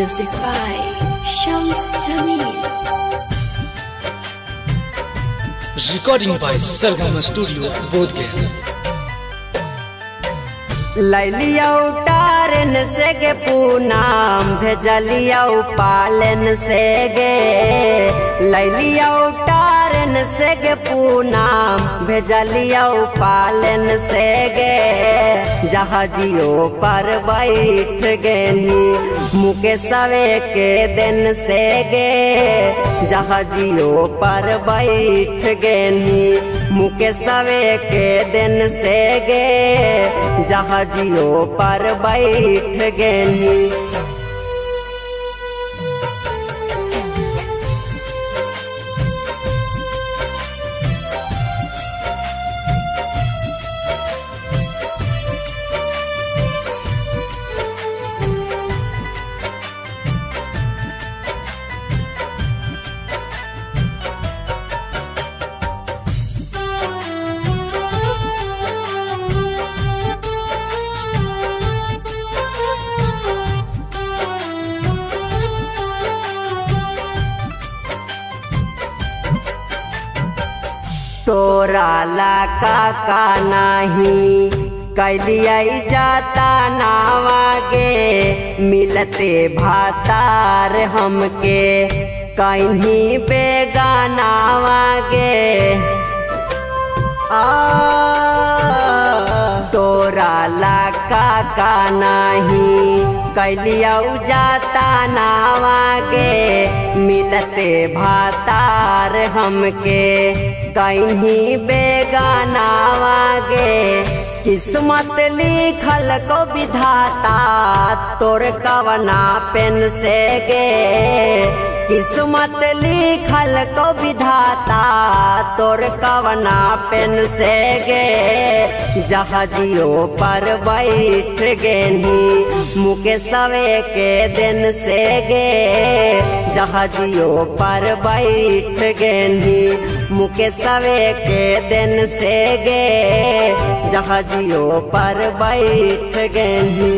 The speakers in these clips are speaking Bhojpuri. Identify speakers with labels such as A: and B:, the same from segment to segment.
A: Music by Shams Jamil.
B: Recording by Sargama Studio, Bodhgaya.
C: लैलिया उतारन से गे पूनाम भेजलिया पालन से गे लैलिया उतारन से गे पूनाम भेजलिया पालन से गे जहाजियों पर बैठ गेनी मुके सवे के दिन से गे जहाजियों पर बैठ गेनी मुके सवे के दिन से गे जहाजियों पर बैठ गेनी। तोरा ला का नहीं कैलिया जाता नावागे मिलते भातार हमके कहीं बेगानावागे तोरा ला का नहीं कैलिया जाता नावागे मिलते भातार हमके कहीं बेगानावागे किस्मत लिखल को विधाता तोर कवना पेन से गे किस्मत लिखल को विधाता तोर कवना पेन से गे जहाजियों पर बैठ गेनी मुके सवे के दिन से गे जहाजियों पर बैठ गेनी मुके सवे के दिन से गे जहाजियों पर बैठ गेनी।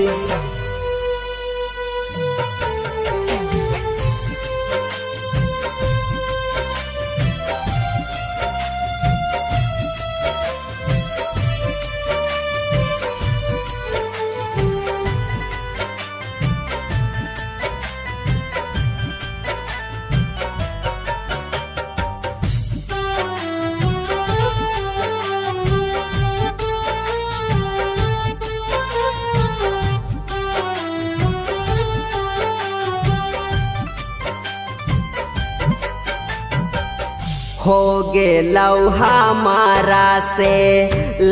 C: हो गे लौहा मारा से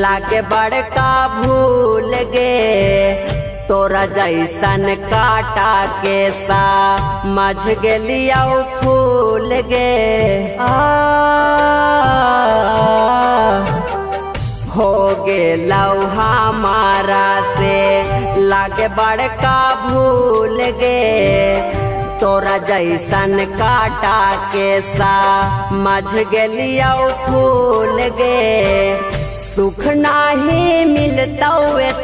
C: लागे बड़का भूल गे तोरा जैसन काटा के सा मझ गेलिया फूल गे हो गे लौहा मारा से लागे बड़का भूल गे तोरा जैसन काटा के सा मझ गेलिया फूल गे सुख नाही मिलता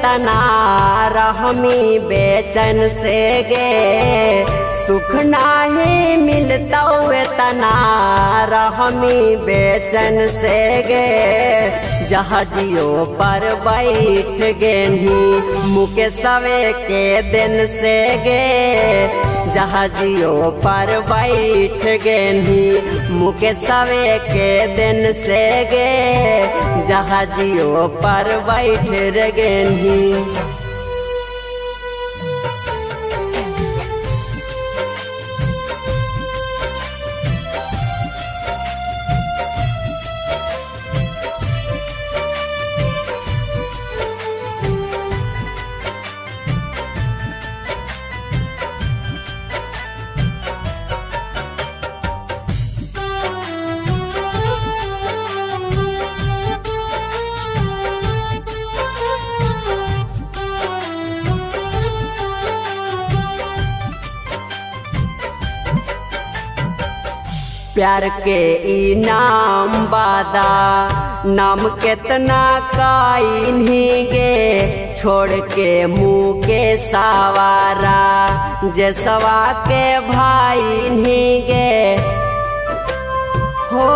C: तना रहमी बेचन से गे सुख नाही मिलता तना रहमी बेचन से गे जहाजियों पर बैठ गेनी मुके सवे के दिन से गे जहाजियों पर बैठ गेनी मुके सवे के दिन से गे जहाजियों पर बैठ गेनी। प्यार के इनाम बादा नाम कितना काइन्ही गे छोड़ के मुँह के सवारा जैसवा के भाई नहीं गे हो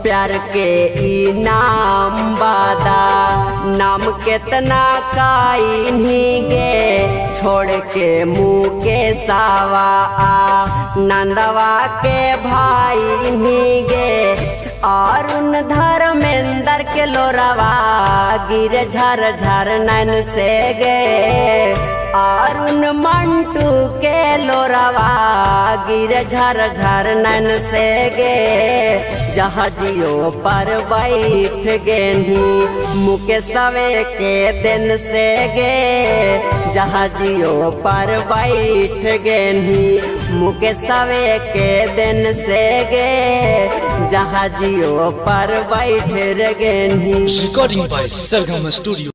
C: प्यार के इनाम बादा नाम कितना काइन्ही गे छोड़ के मुँह के सावा नंदवा के भाई नहीं गे अरुण धर्मेंद्र के लोरावा गिर झर झर नैन से गे अरुण मंटू के लोरावा गिर झर झर नैन से गे जहाजियों पर बैठ गेनी मुकेशवे के दिन से गे जहाजियों पर बैठ गेनी मुकेशवे के दिन से गे जहाजियों पर बैठ गेनी।
B: Recording by Sargam studio.